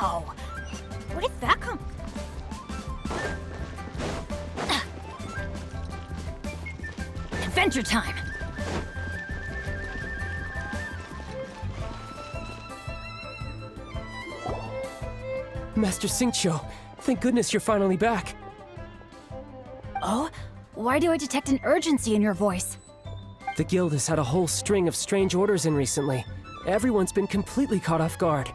Wow! Where did that come? Adventure time! Master Xingqiu, thank goodness you're finally back. Oh? Why do I detect an urgency in your voice? The guild has had a whole string of strange orders in recently. Everyone's been completely caught off guard.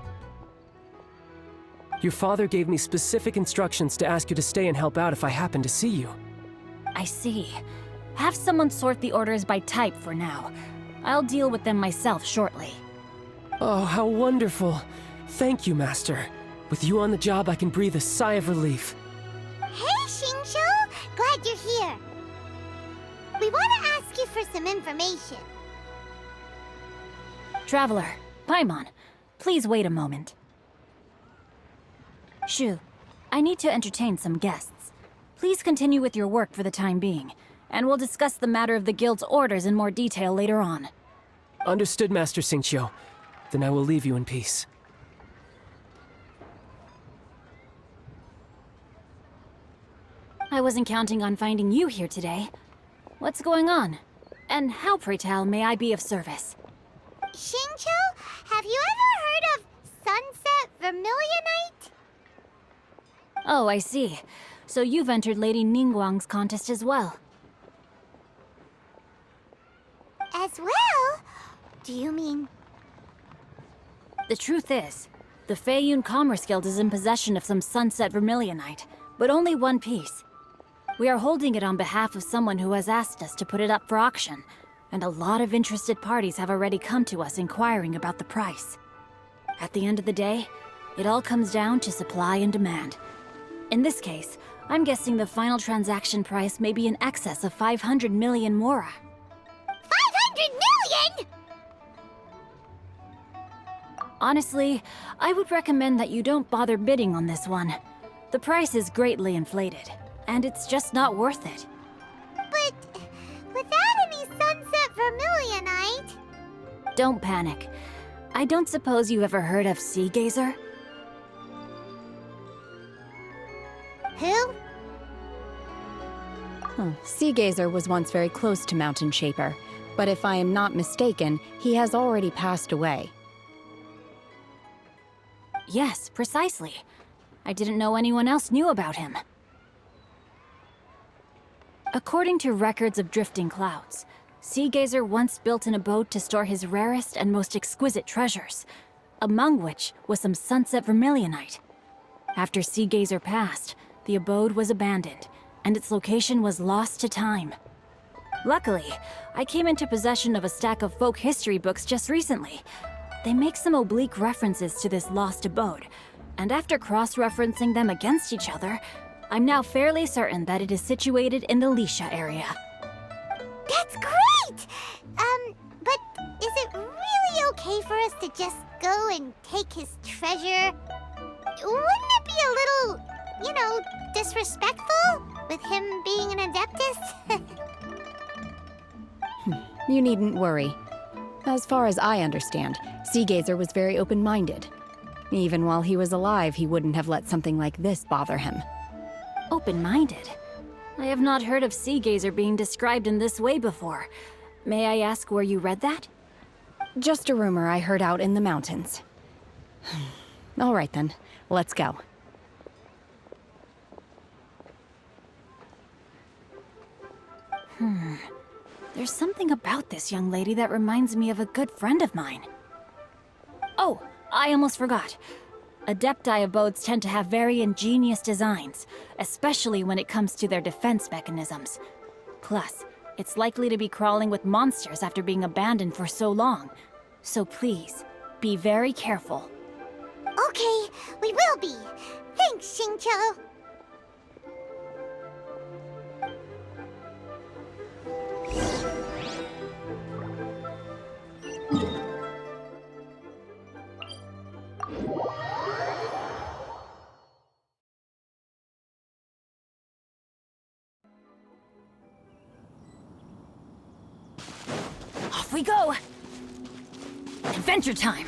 Your father gave me specific instructions to ask you to stay and help out if I happen to see you. I see. Have someone sort the orders by type for now. I'll deal with them myself shortly. Oh, how wonderful. Thank you, Master. With you on the job, I can breathe a sigh of relief. Hey, Xingqiu! Glad you're here. We want to ask you for some information. Traveler, Paimon, please wait a moment. Shu, I need to entertain some guests. Please continue with your work for the time being, and we'll discuss the matter of the guild's orders in more detail later on. Understood, Master Xingqiu. Then I will leave you in peace. I wasn't counting on finding you here today. What's going on? And how, pray tell, may I be of service? Xingqiu, have you ever heard of Sunset Vermillionite? Oh, I see. So you've entered Lady Ningguang's contest as well. As well? Do you mean... The truth is, the Feiyun Commerce Guild is in possession of some Sunset Vermillionite, but only one piece. We are holding it on behalf of someone who has asked us to put it up for auction, and a lot of interested parties have already come to us inquiring about the price. At the end of the day, it all comes down to supply and demand. In this case, I'm guessing the final transaction price may be in excess of 500 million mora. 500 million?! Honestly, I would recommend that you don't bother bidding on this one. The price is greatly inflated, and it's just not worth it. But without any Sunset Vermillionite... Don't panic. I don't suppose you ever heard of Seagaze? Who? Seagaze was once very close to Mountain Shaper, but if I am not mistaken, he has already passed away. Yes, precisely. I didn't know anyone else knew about him. According to records of drifting clouds, Seagaze once built an abode to store his rarest and most exquisite treasures, among which was some Sunset Vermillionite. After Seagaze passed, the abode was abandoned, and its location was lost to time. Luckily, I came into possession of a stack of folk history books just recently. They make some oblique references to this lost abode, and after cross-referencing them against each other, I'm now fairly certain that it is situated in the Lisha area. That's great! But is it really okay for us to just go and take his treasure? Wouldn't it be a little, you know, disrespectful with him being an Adeptus? You needn't worry. As far as I understand, Seagaze was very open-minded. Even while he was alive, he wouldn't have let something like this bother him. Open-minded? I have not heard of Seagaze being described in this way before. May I ask where you read that? Just a rumor I heard out in the mountains. All right then, let's go. There's something about this young lady that reminds me of a good friend of mine. Oh, I almost forgot. Adepti abodes tend to have very ingenious designs, especially when it comes to their defense mechanisms. Plus, it's likely to be crawling with monsters after being abandoned for so long. So please, be very careful. Okay, we will be. Thanks, Xingqiu. Off we go! Adventure time!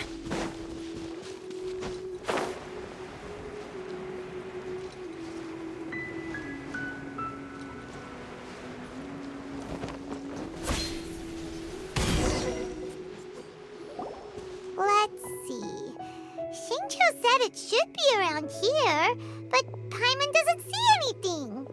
Baizhu said it should be around here, but Paimon doesn't see anything.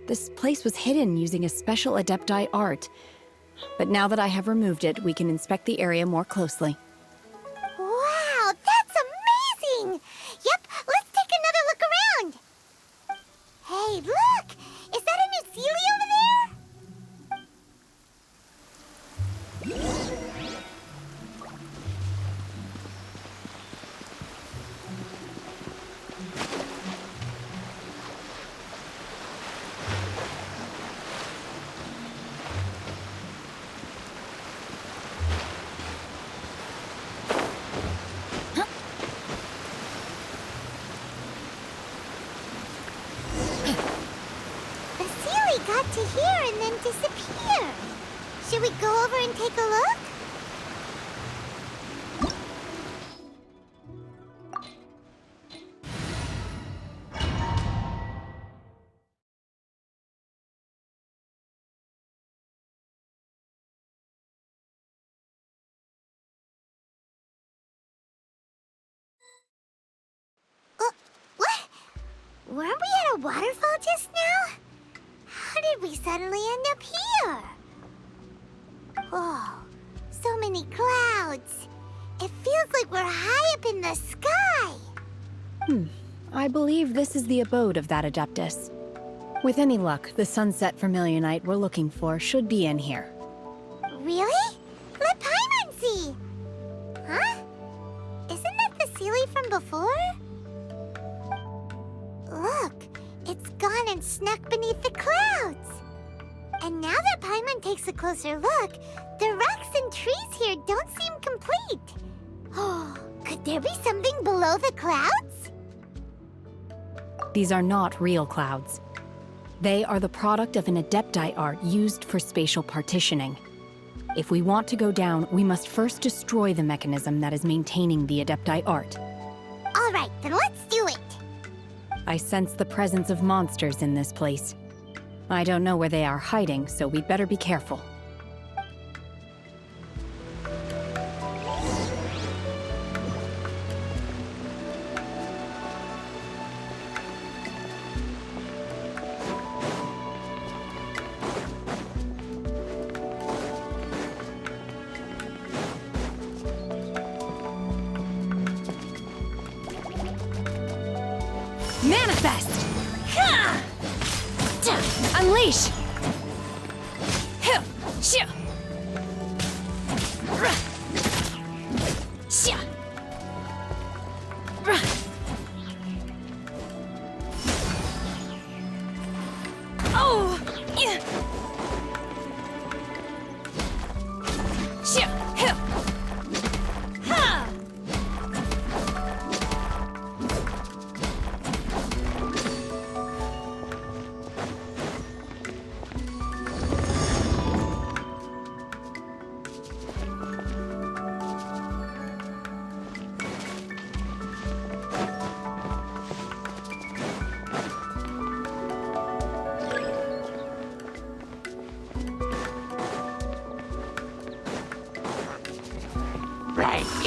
This place was hidden using a special Adepti art. But now that I have removed it, we can inspect the area more closely. Wow, that's amazing! Yep, let's take another look around. Hey, look! Is that a new Sealy over there? The Sealy got to here and then disappeared. Should we go over and take a look? What? Weren't we at a waterfall just now? How did we suddenly end up here? Oh, so many clouds. It feels like we're high up in the sky. I believe this is the abode of that Adeptus. With any luck, the Sunset Vermillionite we're looking for should be in here. Really? Let Paimon see. Huh? Isn't that the Sealy from before? Look, it's gone and snuck beneath the clouds. And now that Paimon takes a closer look, the rocks and trees here don't seem complete. Oh, could there be something below the clouds? These are not real clouds. They are the product of an Adepti art used for spatial partitioning. If we want to go down, we must first destroy the mechanism that is maintaining the Adepti art. All right, then let's do it. I sense the presence of monsters in this place. I don't know where they are hiding, so we'd better be careful. Manifest! Unleash! Oh!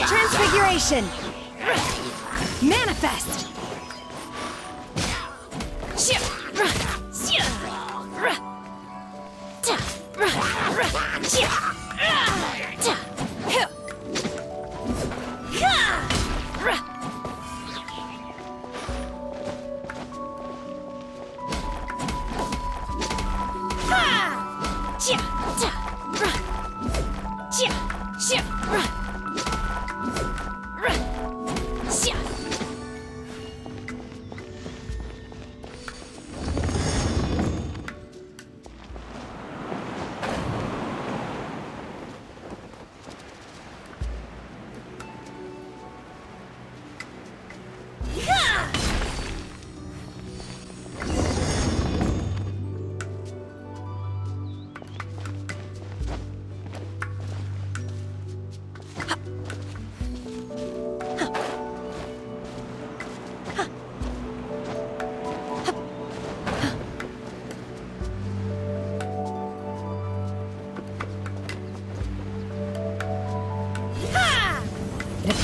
Transfiguration! Manifest!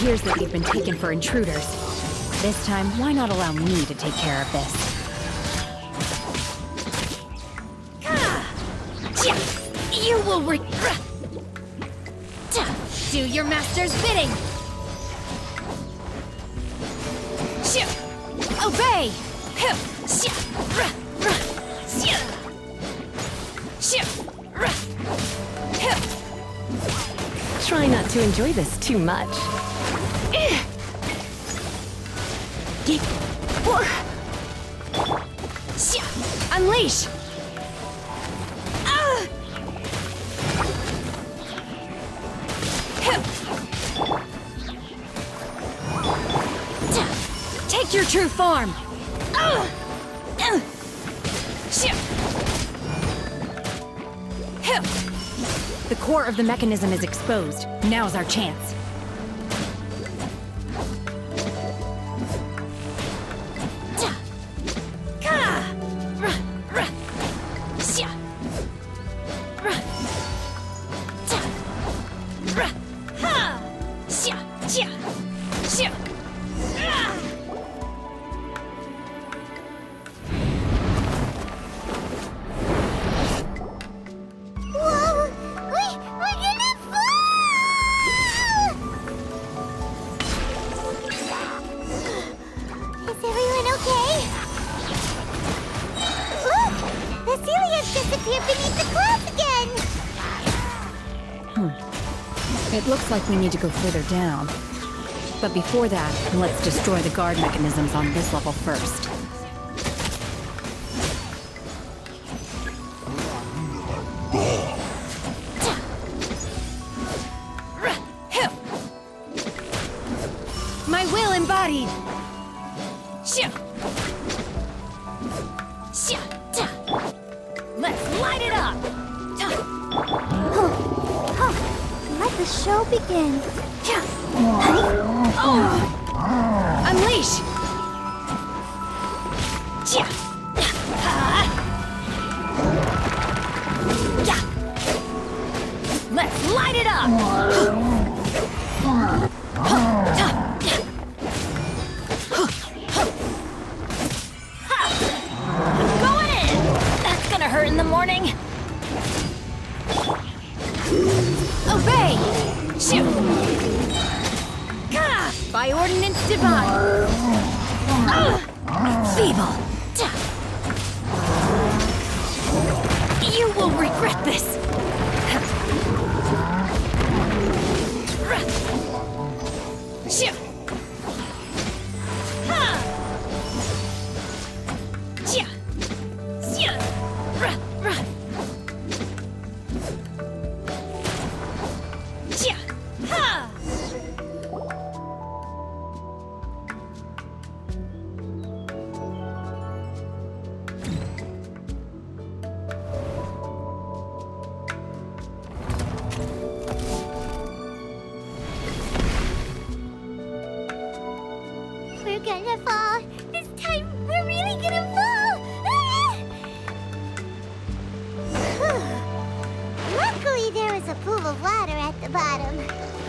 appears that they've been taken for intruders. This time, why not allow me to take care of this? You will do your master's bidding! Obey! Try not to enjoy this too much. Unleash! Take your true form! The core of the mechanism is exposed. Now's our chance. Whoa! We're gonna fall! Is everyone okay? Look! The Celia's disappeared beneath the clouds again! It looks like we need to go further down. But before that, let's destroy the guard mechanisms on this level first. My will embodied! Let's light it up! Let the show begin. Unleash! Let's light it up! Going in! That's gonna hurt in the morning. Obey! Shoot! By ordinance divine! Feeble! You will regret this! Shoot! We're gonna fall. This time, we're really gonna fall. Luckily, there was a pool of water at the bottom.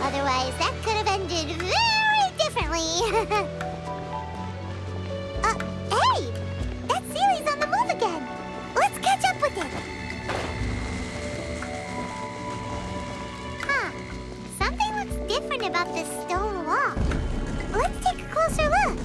Otherwise, that could have ended very differently. Hey! That Sealy's on the move again. Let's catch up with it. Huh. Something looks different about this stone wall. Let's take a closer look.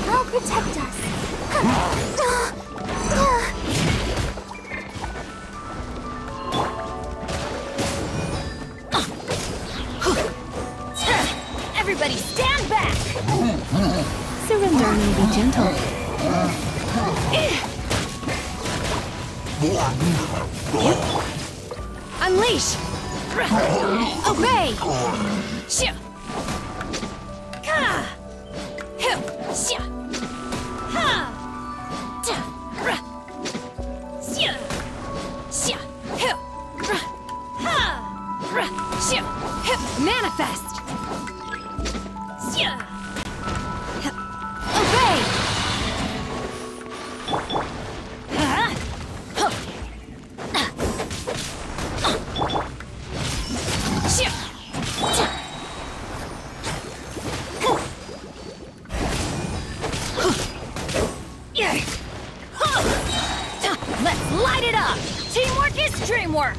They'll protect us. Everybody learning to be gentle. Unleash! Obey! Shia! Ka! Hip! Shia! Ha! Ta! Ra! Shia! Shia! Hip! Ra! Ha! Ra! Shia! Hip! Manifest! Shia! Hip! Obey! Ha! Huh! Shia! Ta! Yeah. Let's light it up! Teamwork is dreamwork!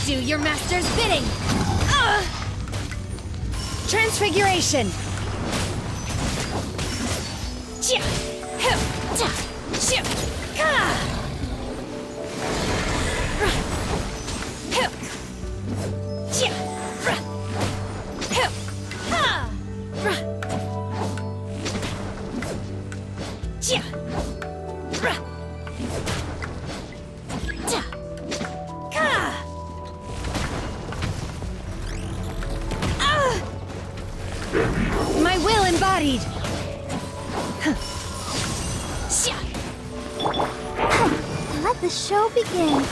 Do your master's bidding! Transfiguration! Chia! Hip! Ta! Ship! Ka! Hip! Chia! Hip! Ha! Chia! Ta! Ka! My will embodied! Shia! Let the show begin.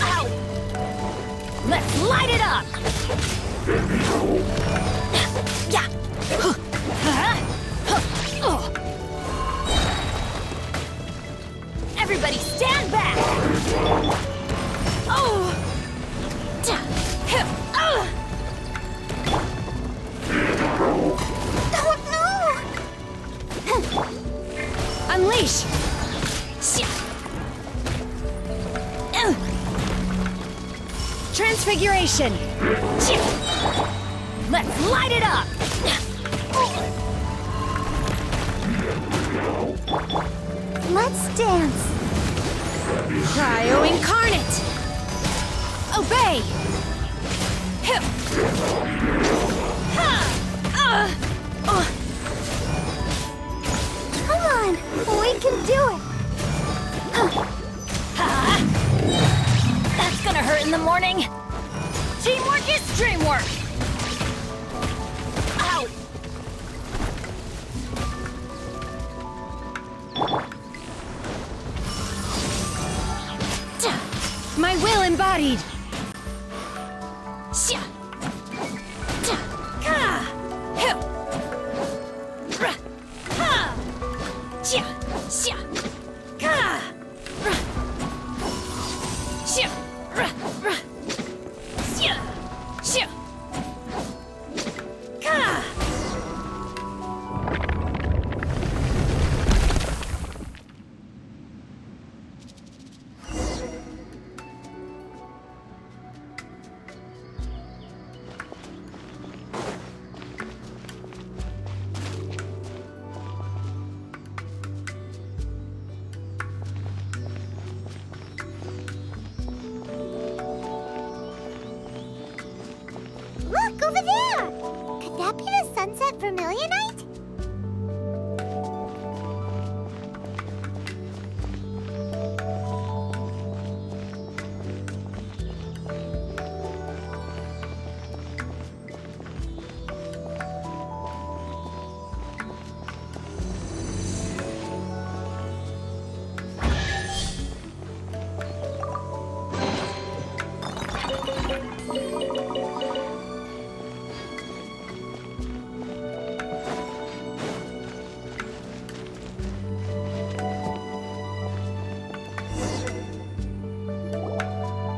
Ow! Let's light it up! Yeah! Everybody stand back! Oh! Oh no! Unleash! Shia! Transfiguration! Shia! Let's light it up! Let's dance. Cryo incarnate! Obey! Hip! Ha! Come on, we can do it. Ha! That's gonna hurt in the morning! Teamwork is dreamwork! Ow! My will embodied! Shia! Ta! Ka! Hip! Ra! Ha! Shia! Shia! Ka! Ra! Shia! Ra! Ra! Shia! Shia! Ka! Look, over there! Could that be the Sunset Vermillionite?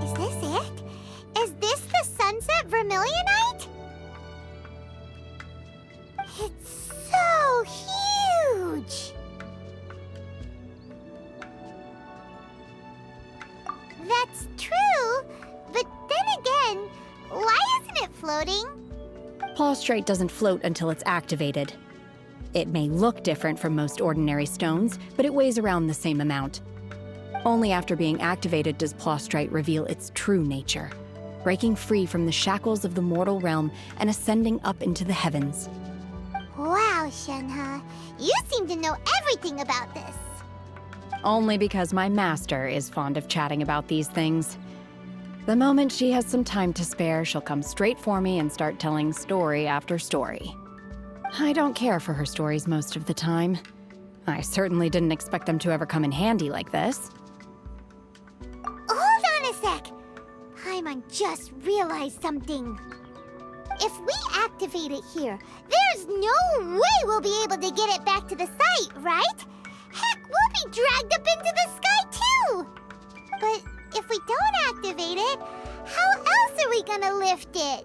Is this it? Is this the Sunset Vermillionite? It's so huge! That's true, but then again, why isn't it floating? Plaustrate doesn't float until it's activated. It may look different from most ordinary stones, but it weighs around the same amount. Only after being activated does plaustrite reveal its true nature. breaking free from the shackles of the mortal realm and ascending up into the heavens. Wow, Shenhe. You seem to know everything about this. Only because my master is fond of chatting about these things. The moment she has some time to spare, she'll come straight for me and start telling story after story. I don't care for her stories most of the time. I certainly didn't expect them to ever come in handy like this. Hold on a sec. Paimon just realized something. If we activate it here, there's no way we'll be able to get it back to the site, right? Heck, we'll be dragged up into the sky too! But if we don't activate it, how else are we gonna lift it?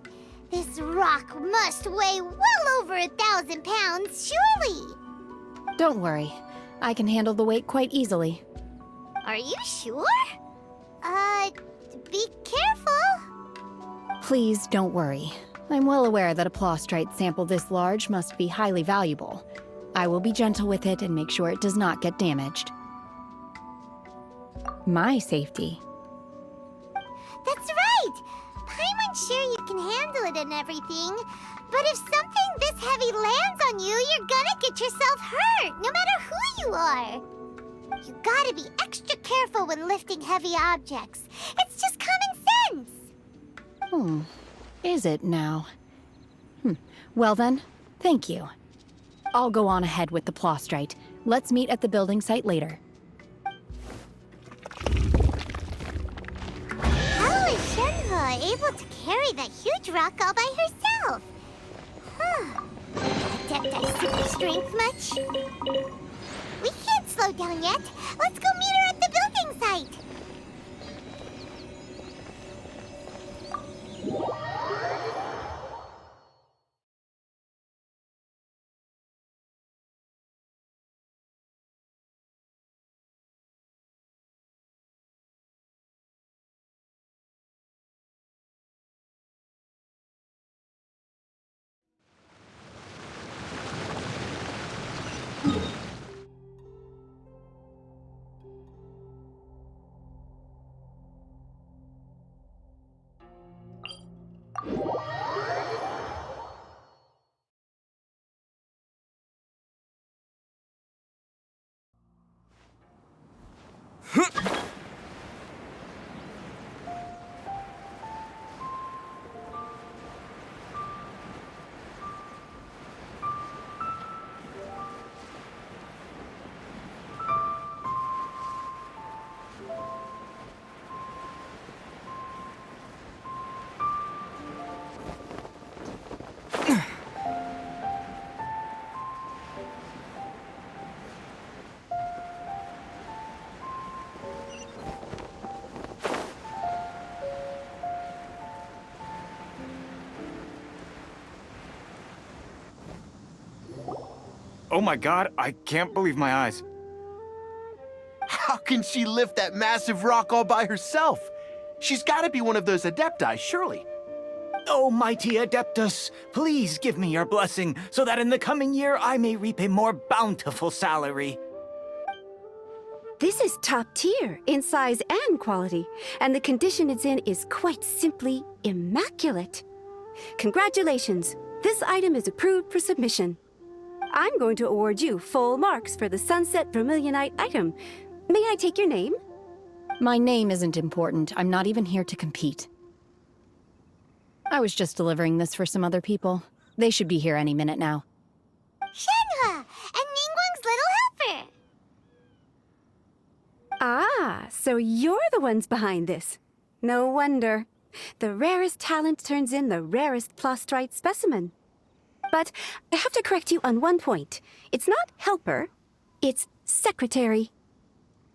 This rock must weigh well over 1,000 pounds, surely! Don't worry. I can handle the weight quite easily. Are you sure? Be careful! Please don't worry. I'm well aware that a plostrite sample this large must be highly valuable. I will be gentle with it and make sure it does not get damaged. My safety. That's right! Paimon's sure you can handle it and everything, but if something this heavy lands on you, you're gonna get yourself hurt, no matter who you are. You gotta be extra careful when lifting heavy objects. It's just common sense. Is it now? Well then, thank you. I'll go on ahead with the plostrite. Let's meet at the building site later. How is Shenhe able to carry that huge rock all by herself? Adepti super strength much? We can't slow down yet. Let's go meet her at the building site. Oh my god, I can't believe my eyes. How can she lift that massive rock all by herself? She's gotta be one of those Adepti, surely. Oh, mighty Adeptus, please give me your blessing so that in the coming year I may reap a more bountiful salary. This is top tier in size and quality, and the condition it's in is quite simply immaculate. Congratulations, this item is approved for submission. I'm going to award you full marks for the Sunset Vermillionite item. May I take your name? My name isn't important. I'm not even here to compete. I was just delivering this for some other people. They should be here any minute now. Shenhe! And Ningguang's little helper! Ah, so you're the ones behind this. No wonder. The rarest talent turns in the rarest plostrite specimen. But I have to correct you on one point. It's not helper, it's secretary.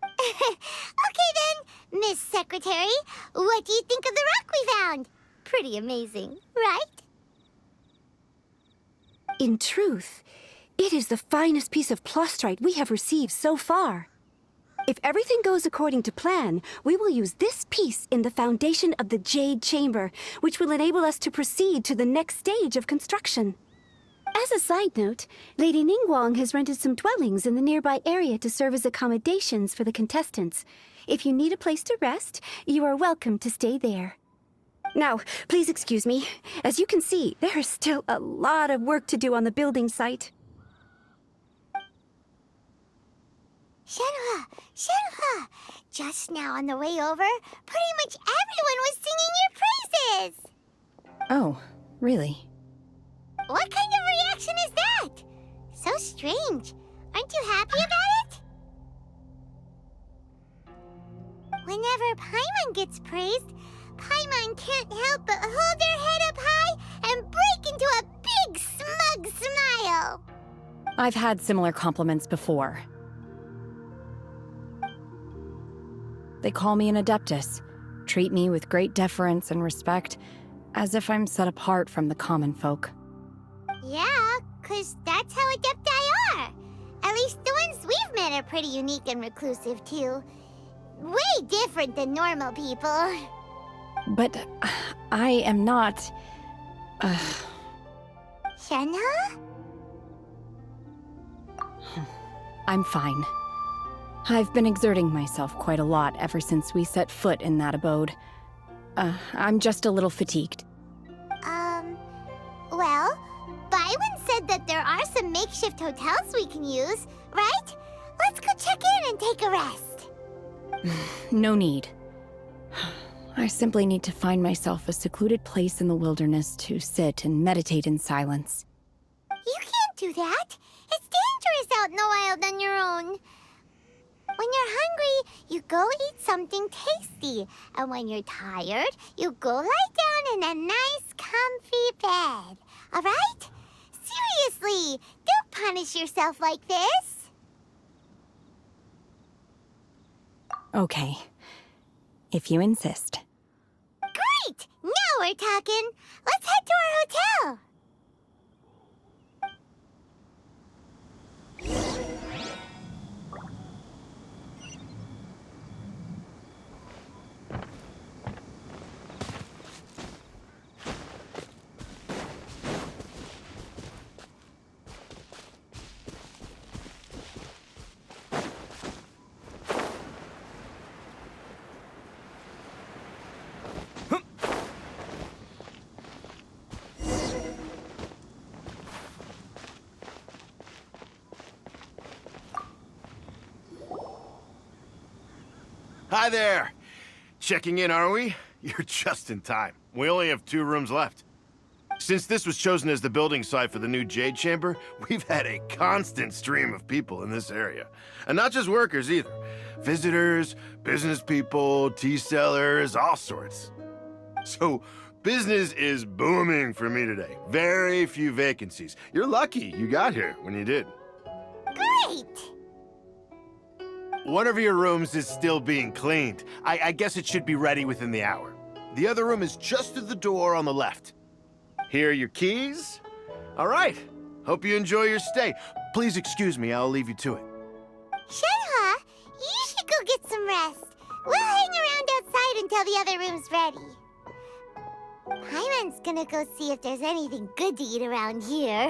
Okay then, Miss Secretary, what do you think of the rock we found? Pretty amazing, right? In truth, it is the finest piece of plostrite we have received so far. If everything goes according to plan, we will use this piece in the foundation of the Jade Chamber, which will enable us to proceed to the next stage of construction. As a side note, Lady Ningguang has rented some dwellings in the nearby area to serve as accommodations for the contestants. If you need a place to rest, you are welcome to stay there. Now, please excuse me. As you can see, there is still a lot of work to do on the building site. Shenhua! Shenhua! Just now on the way over, pretty much everyone was singing your praises! Oh, really? What kind of reaction is that? So strange. Aren't you happy about it? Whenever Paimon gets praised, Paimon can't help but hold their head up high and break into a big smug smile. I've had similar compliments before. They call me an adeptus, treat me with great deference and respect, as if I'm set apart from the common folk. Yeah, 'cause that's how Adepti are. At least the ones we've met are pretty unique and reclusive, too. Way different than normal people. But I am not... Shenhua? I'm fine. I've been exerting myself quite a lot ever since we set foot in that abode. I'm just a little fatigued. Well, Byron said that there are some makeshift hotels we can use, right? Let's go check in and take a rest. No need. I simply need to find myself a secluded place in the wilderness to sit and meditate in silence. You can't do that. It's dangerous out in the wild on your own. When you're hungry, you go eat something tasty. And when you're tired, you go lie down in a nice, comfy bed. All right? Seriously, don't punish yourself like this. Okay. If you insist. Great! Now we're talking. Let's head to our hotel. Hi there! Checking in, are we? You're just in time. We only have 2 rooms left. Since this was chosen as the building site for the new Jade Chamber, we've had a constant stream of people in this area. And not just workers either. Visitors, business people, tea sellers, all sorts. So, business is booming for me today. Very few vacancies. You're lucky you got here when you did. Great! One of your rooms is still being cleaned. I guess it should be ready within the hour. The other room is just through the door on the left. Here are your keys. All right. Hope you enjoy your stay. Please excuse me, I'll leave you to it. Shenhua, you should go get some rest. We'll hang around outside until the other room's ready. Paimon's gonna go see if there's anything good to eat around here.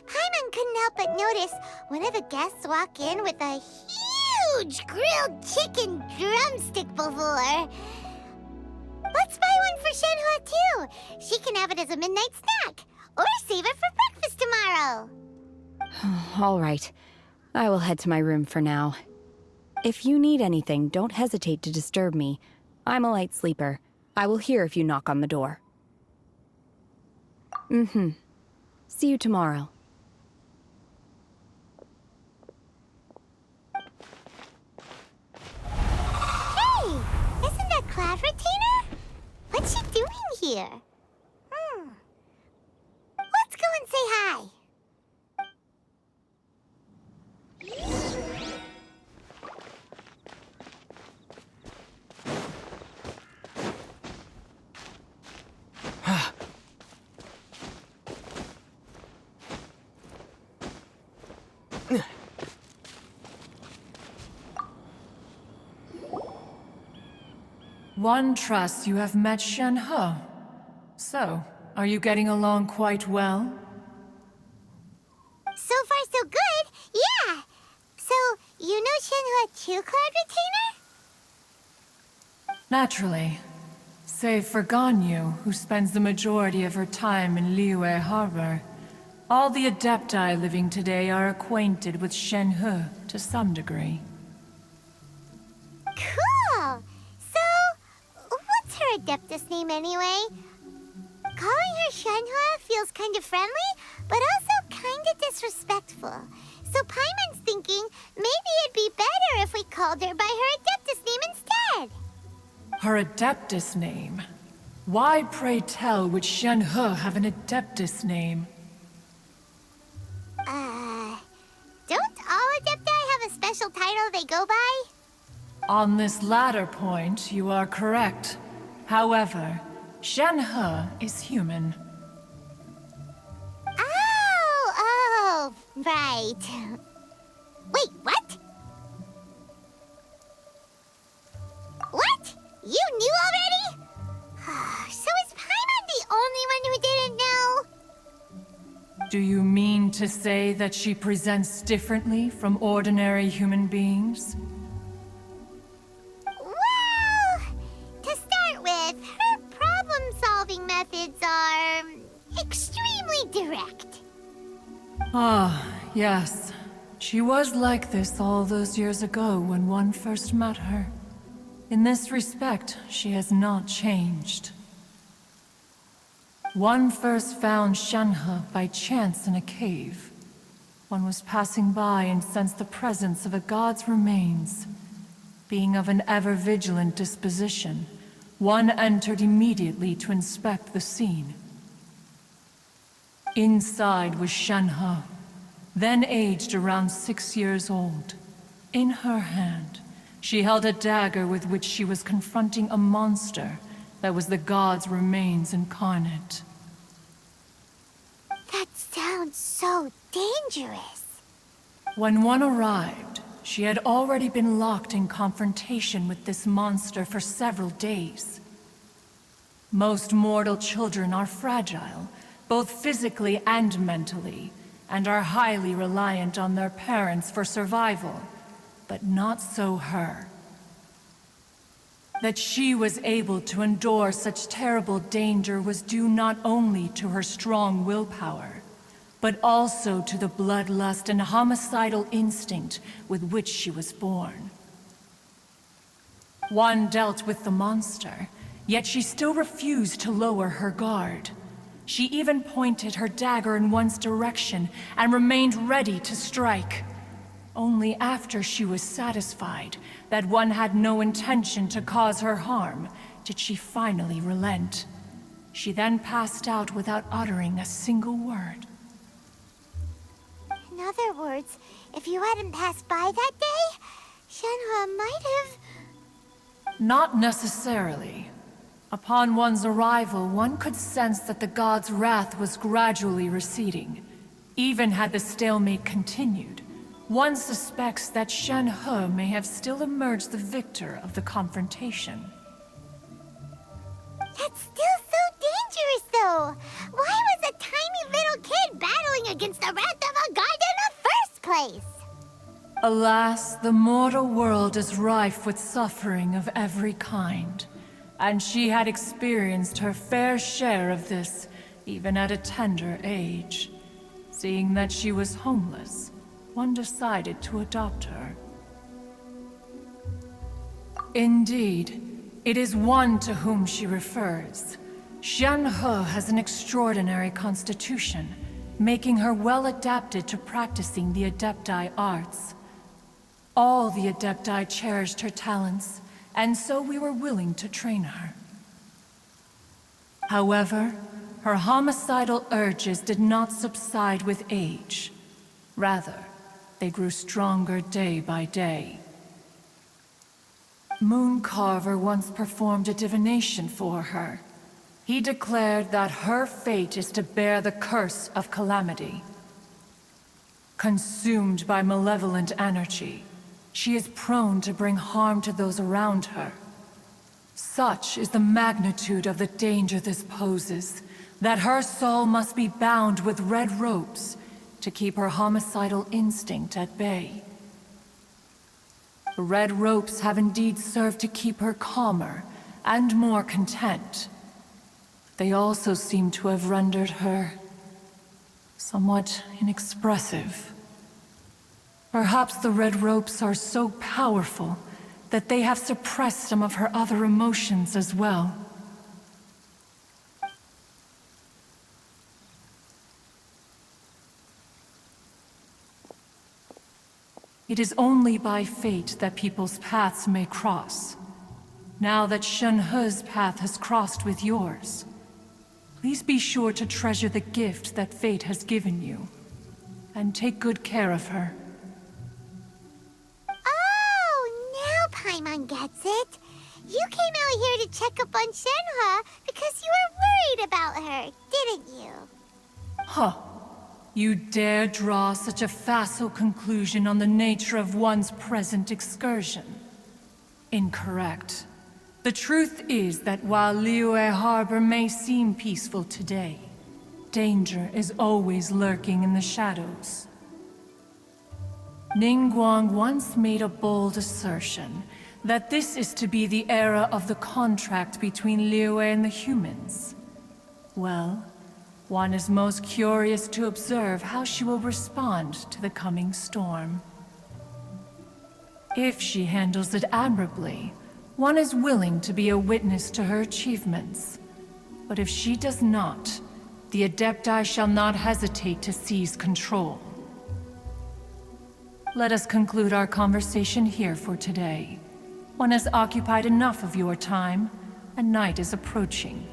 Paimon couldn't help but notice one of the guests walk in with a huge grilled chicken drumstick before. Let's buy one for Shenhua too. She can have it as a midnight snack, or save it for breakfast tomorrow. All right. I will head to my room for now. If you need anything, don't hesitate to disturb me. I'm a light sleeper. I will hear if you knock on the door. See you tomorrow. Hey, isn't that Cloud Retainer? What's she doing here? Let's go and say hi. One trusts you have met Shenhe. So, are you getting along quite well? So far, so good. Yeah. So, you know Shenhua too, Cloud Retainer? Naturally. Save for Ganyu, who spends the majority of her time in Liyue Harbor, all the Adepti living today are acquainted with Shenhe to some degree. Cool! So, what's her Adeptus name anyway? Calling her Shenhe feels kind of friendly, but also kind of disrespectful. So Paimon's thinking maybe it'd be better if we called her by her Adeptus name instead. Her Adeptus name? Why, pray tell, would Shenhe have an Adeptus name? Don't all Adepti have a special title they go by? On this latter point, you are correct. However, Shenhe is human. Oh, right. Wait, what? What? You knew already? So is Paimon the only one who didn't know? Do you mean to say that she presents differently from ordinary human beings? Well, to start with, her problem-solving methods are extremely direct. Ah, yes. She was like this all those years ago when one first met her. In this respect, she has not changed. One first found Shenhe by chance in a cave. One was passing by and sensed the presence of a god's remains. Being of an ever-vigilant disposition, one entered immediately to inspect the scene. Inside was Shenhe, then aged around 6 years old. In her hand, she held a dagger with which she was confronting a monster that was the god's remains incarnate. That sounds so dangerous. When one arrived, she had already been locked in confrontation with this monster for several days. Most mortal children are fragile, both physically and mentally, and are highly reliant on their parents for survival, but not so her. That she was able to endure such terrible danger was due not only to her strong willpower, but also to the bloodlust and homicidal instinct with which she was born. One dealt with the monster, yet she still refused to lower her guard. She even pointed her dagger in one's direction and remained ready to strike. Only after she was satisfied that one had no intention to cause her harm did she finally relent. She then passed out without uttering a single word. In other words, if you hadn't passed by that day, Shenhe might have... Not necessarily. Upon one's arrival, one could sense that the god's wrath was gradually receding. Even had the stalemate continued, one suspects that Shenhe may have still emerged the victor of the confrontation. That's still so dangerous, though. Why was a tiny little kid battling against the wrath of a god in the first place? Alas, the mortal world is rife with suffering of every kind, and she had experienced her fair share of this, even at a tender age. Seeing that she was homeless, one decided to adopt her. Indeed, it is one to whom she refers. Shenhe has an extraordinary constitution, making her well adapted to practicing the Adepti arts. All the Adepti cherished her talents, and so we were willing to train her. However, her homicidal urges did not subside with age. Rather, they grew stronger day by day. Mooncarver once performed a divination for her. He declared that her fate is to bear the curse of calamity. Consumed by malevolent energy, she is prone to bring harm to those around her. Such is the magnitude of the danger this poses, that her soul must be bound with red ropes to keep her homicidal instinct at bay. The red ropes have indeed served to keep her calmer, and more content. They also seem to have rendered her somewhat inexpressive. Perhaps the red ropes are so powerful that they have suppressed some of her other emotions as well. It is only by fate that people's paths may cross. Now that Shenhe's path has crossed with yours, please be sure to treasure the gift that fate has given you, and take good care of her. Oh, now Paimon gets it. You came out here to check up on Shenhe because you were worried about her, didn't you? Huh. You dare draw such a facile conclusion on the nature of one's present excursion? Incorrect. The truth is that while Liyue Harbor may seem peaceful today, danger is always lurking in the shadows. Ningguang once made a bold assertion that this is to be the era of the contract between Liyue and the humans. Well, one is most curious to observe how she will respond to the coming storm. If she handles it admirably, one is willing to be a witness to her achievements. But if she does not, the Adepti shall not hesitate to seize control. Let us conclude our conversation here for today. One has occupied enough of your time, and night is approaching.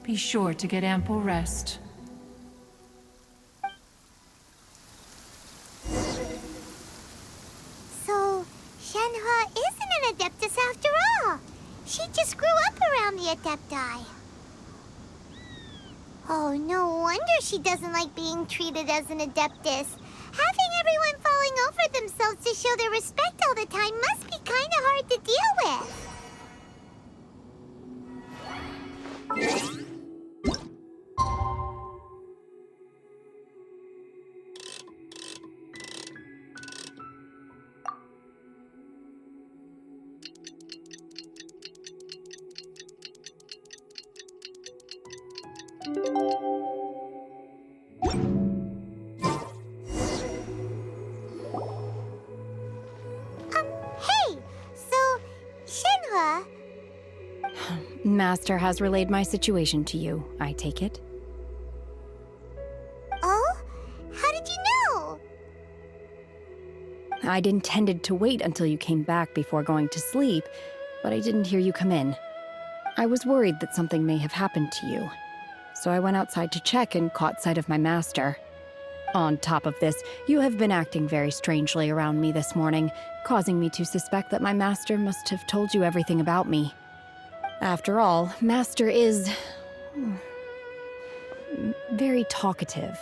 Be sure to get ample rest. So, Shenhe isn't an Adeptus after all. She just grew up around the Adepti. Oh, no wonder she doesn't like being treated as an Adeptus. Having everyone falling over themselves to show their respect all the time must be kind of hard to deal with. Hey! So, Shenhe... Master has relayed my situation to you, I take it. Oh? How did you know? I'd intended to wait until you came back before going to sleep, but I didn't hear you come in. I was worried that something may have happened to you, so I went outside to check and caught sight of my master. On top of this, you have been acting very strangely around me this morning, causing me to suspect that my master must have told you everything about me. After all, Master is... very talkative.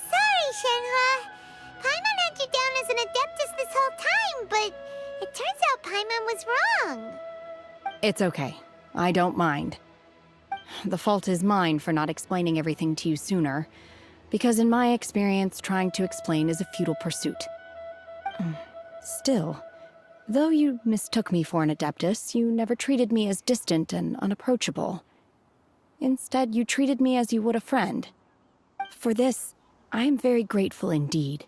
Sorry, Shenhe. Paimon had you down as an Adeptus this whole time, but it turns out Paimon was wrong. It's okay. I don't mind. The fault is mine for not explaining everything to you sooner, because in my experience, trying to explain is a futile pursuit. Still, though you mistook me for an Adeptus, you never treated me as distant and unapproachable. Instead, you treated me as you would a friend. For this, I am very grateful indeed.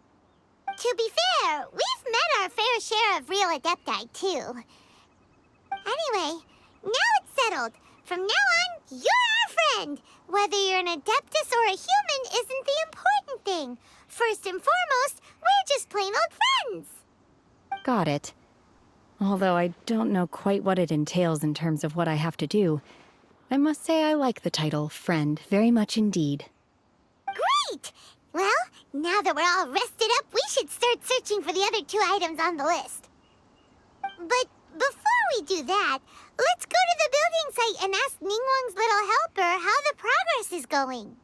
To be fair, we've met our fair share of real Adepti, too. Anyway, now it's settled. From now on, you're our friend. Whether you're an Adeptus or a human isn't the important thing. First and foremost, we're just plain old friends. Got it. Although I don't know quite what it entails in terms of what I have to do, I must say I like the title friend very much indeed. Great! Well, now that we're all rested up, we should start searching for the other 2 items on the list. But before we do that, let's go to the building site and ask Ningguang's little helper how the progress is going.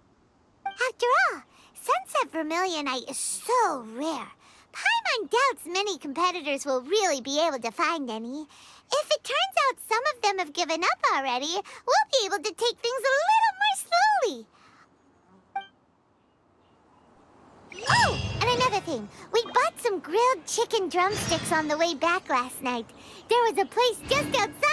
After all, Sunset Vermillionite is so rare. Paimon doubts many competitors will really be able to find any. If it turns out some of them have given up already, we'll be able to take things a little more slowly. Oh, and another another thing. We bought some grilled chicken drumsticks on the way back last night. There was a place just outside